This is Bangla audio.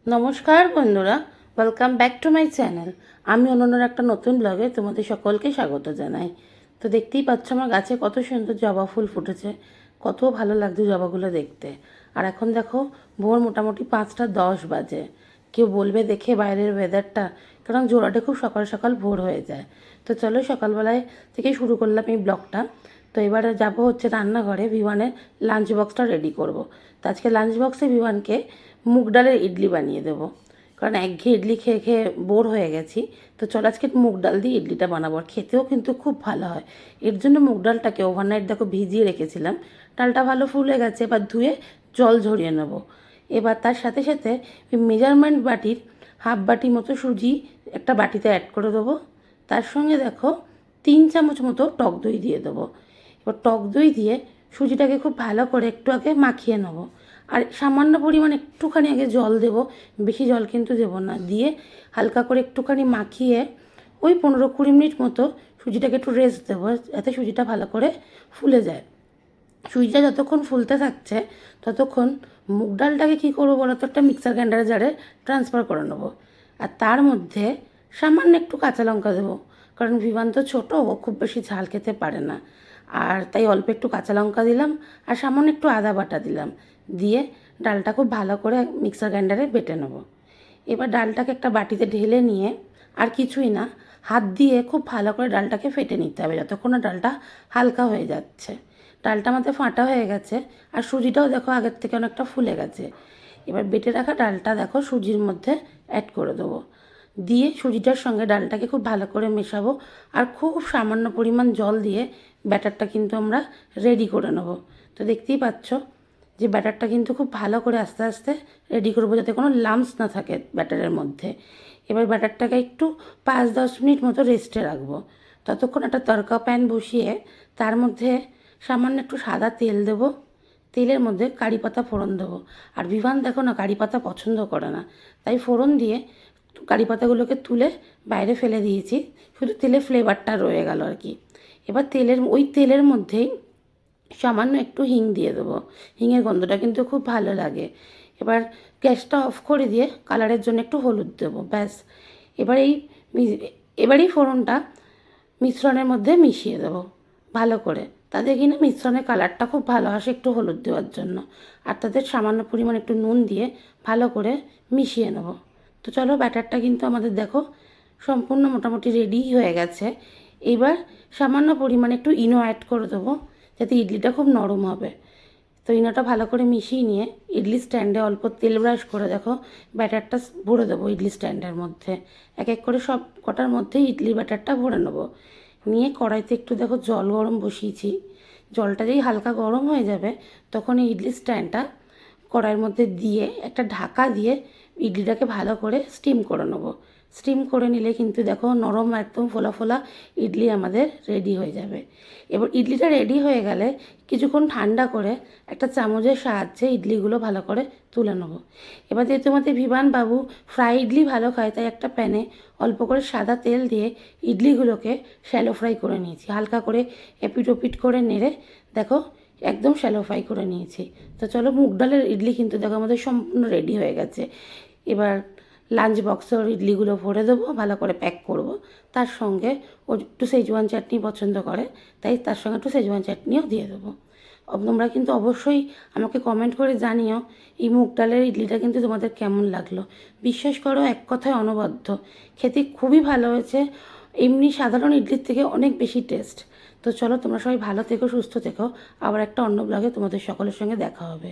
নমস্কার বন্ধুরা, welcome back to my channel. আমি অনন্যার একটা নতুন ব্লগে তোমাদের সকলকে স্বাগত জানাই। তো দেখতেই পাচ্ছ আমার গাছে কত সুন্দর জবা ফুল ফুটেছে, কত ভালো লাগছে জবাগুলো দেখতে। আর এখন দেখো ভোর মোটামুটি 5টা 10 বাজে। কেউ বলবে দেখে বাইরের ওয়েদারটা, কারণ জোড়াটা খুব সকাল সকাল ভোর হয়ে যায়। তো চলো সকালবেলায় থেকে শুরু করলাম এই ব্লগটা। তো এবারে যাবো হচ্ছে রান্নাঘরে, ভিওয়ানের লাঞ্চ বক্সটা রেডি করব। তো আজকে লাঞ্চ বক্সে ভিওয়ানকে মুগ ডালের ইডলি বানিয়ে দেবো, কারণ একঘেয়ে ইডলি খেয়ে খেয়ে বোর হয়ে গেছি। তো চল আজকে মুগ ডাল দিয়ে ইডলিটা বানাবো, আর খেতেও কিন্তু খুব ভালো হয়। এর জন্য মুগ ডালটাকে ওভারনাইট দেখো ভিজিয়ে রেখেছিলাম। ডালটা ভালো ফুলে গেছে, এবার ধুয়ে জল ঝরিয়ে নেব। এবার তার সাথে সাথে মেজারমেন্ট বাটির হাফ বাটি মতো সুজি একটা বাটিতে অ্যাড করে দেবো। তার সঙ্গে দেখো 3 চামচ মতো টক দই দিয়ে দেবো। এবার টক দই দিয়ে সুজিটাকে খুব ভালো করে একটু আগে মাখিয়ে নেবো। আর সামান্য পরিমাণ একটুখানি আগে জল দেব, বেশি জল কিন্তু দেবো না। দিয়ে হালকা করে একটুখানি মাখিয়ে ওই 15-20 মিনিট মতো সুজিটাকে একটু রেস্ট দেবো, যাতে সুজিটা ভালো করে ফুলে যায়। সুজিটা যতক্ষণ ফুলতে থাকছে ততক্ষণ মুগ ডালটাকে কী করবো বলো তো, একটা মিক্সার গ্রাইন্ডারে জারে ট্রান্সফার করে নেবো। আর তার মধ্যে সামান্য একটু কাঁচা লঙ্কা দেবো, কারণ ভিভান তো ছোটো, ও খুব বেশি ঝাল খেতে পারে না। আর তাই অল্প একটু কাঁচা লঙ্কা দিলাম, আর সামান্য একটু আদা বাটা দিলাম। দিয়ে ডালটা খুব ভালো করে মিক্সার গ্রাইন্ডারে বেটে নেব। এবার ডালটাকে একটা বাটিতে ঢেলে নিয়ে আর কিছুই না, হাত দিয়ে খুব ভালো করে ডালটাকে ফেটে নিতে হবে যতক্ষণ না ডালটা হালকা হয়ে যাচ্ছে। ডালটা আমাদের ফাটা হয়ে গেছে, আর সুজিটাও দেখো আগের থেকে অনেকটা ফুলে গেছে। এবার বেটে রাখা ডালটা দেখো সুজির মধ্যে অ্যাড করে দেবো। দিয়ে সুজিটার সঙ্গে ডালটাকে খুব ভালো করে মেশাবো, আর খুব সামান্য পরিমাণ জল দিয়ে ব্যাটারটা কিন্তু আমরা রেডি করে নেব। তো দেখতেই পাচ্ছ যে ব্যাটারটা কিন্তু খুব ভালো করে আস্তে আস্তে রেডি করবো, যাতে কোনো লাম্পস না থাকে ব্যাটারের মধ্যে। এবার ব্যাটারটাকে একটু 5-10 মিনিট মতো রেস্টে রাখবো। ততক্ষণ একটা তড়কা প্যান বসিয়ে তার মধ্যে সামান্য একটু সাদা তেল দেবো। তেলের মধ্যে কারি পাতা ফোড়ন দেবো। আর ভিভান দেখো না কারি পাতা পছন্দ করে না, তাই ফোড়ন দিয়ে কারি পাতাগুলোকে তুলে বাইরে ফেলে দিয়েছি, শুধু তেলের ফ্লেভারটা রয়ে গেল আর কি। এবার ওই তেলের মধ্যেই সামান্য একটু হিং দিয়ে দেবো। হিঙের গন্ধটা কিন্তু খুব ভালো লাগে। এবার গ্যাসটা অফ করে দিয়ে কালারের জন্য একটু হলুদ দেবো, ব্যাস। এবার এই ফোড়নটা মিশ্রণের মধ্যে মিশিয়ে দেবো ভালো করে। তাতে কিনা মিশ্রণের কালারটা খুব ভালো আসে একটু হলুদ দেওয়ার জন্য। আর তাদের সামান্য পরিমাণ একটু নুন দিয়ে ভালো করে মিশিয়ে নেব। তো চলো ব্যাটারটা কিন্তু আমাদের দেখো সম্পূর্ণ মোটামুটি রেডি হয়ে গেছে। এবার সামান্য পরিমাণে একটু ইনো অ্যাড করে দেবো, যাতে ইডলিটা খুব নরম হবে। তো ইনোটা ভালো করে মিশিয়ে নিয়ে ইডলি স্ট্যান্ডে অল্প তেল ব্রাশ করে দেখো ব্যাটারটা ভরে দেবো ইডলি স্ট্যান্ডের মধ্যে। এক এক করে সব কটার মধ্যেই ইডলি ব্যাটারটা ভরে নেবো। নিয়ে কড়াইতে একটু দেখো জল গরম বসিয়েছি। জলটা যেই হালকা গরম হয়ে যাবে তখন এই ইডলি স্ট্যান্ডটা কড়াইয়ের মধ্যে দিয়ে একটা ঢাকা দিয়ে ইডলিটাকে ভালো করে স্টিম করে নেবো। স্টিম করে নিলে কিন্তু দেখো নরম একদম ফোলা ফোলা ইডলি আমাদের রেডি হয়ে যাবে। এবার ইডলিটা রেডি হয়ে গেলে কিছুক্ষণ ঠান্ডা করে একটা চামচের সাহায্যে ইডলিগুলো ভালো করে তুলে নেবো। এবার যেহেতু আমাদের ভিভান বাবু ফ্রাই ইডলি ভালো খায়, তাই একটা প্যানে অল্প করে সাদা তেল দিয়ে ইডলিগুলোকে শ্যালো ফ্রাই করে নিয়েছি। হালকা করে এপিট ওপিট করে নেড়ে দেখো একদম শ্যালো ফ্রাই করে নিয়েছি। তো চলো মুগ ডালের ইডলি কিন্তু দেখো আমাদের সম্পূর্ণ রেডি হয়ে গেছে। এবার লাঞ্চ বক্সে ওর ইডলিগুলো ভরে দেবো, ভালো করে প্যাক করব। তার সঙ্গে ও একটু সেজওয়ান চাটনি পছন্দ করে, তাই তার সঙ্গে একটু সেজওয়ান চাটনিও দিয়ে দেবো। তোমরা কিন্তু অবশ্যই আমাকে কমেন্ট করে জানিও এই মুগ ডালের ইডলিটা কিন্তু তোমাদের কেমন লাগলো। বিশ্বাস করো এক কথায় অনবদ্য, খেতে খুবই ভালো হয়েছে। এমনি সাধারণ ইডলির থেকে অনেক বেশি টেস্ট। তো চলো তোমরা সবাই ভালো থেকো, সুস্থ থেকো। আবার একটা অন্য ব্লগে তোমাদের সকলের সঙ্গে দেখা হবে।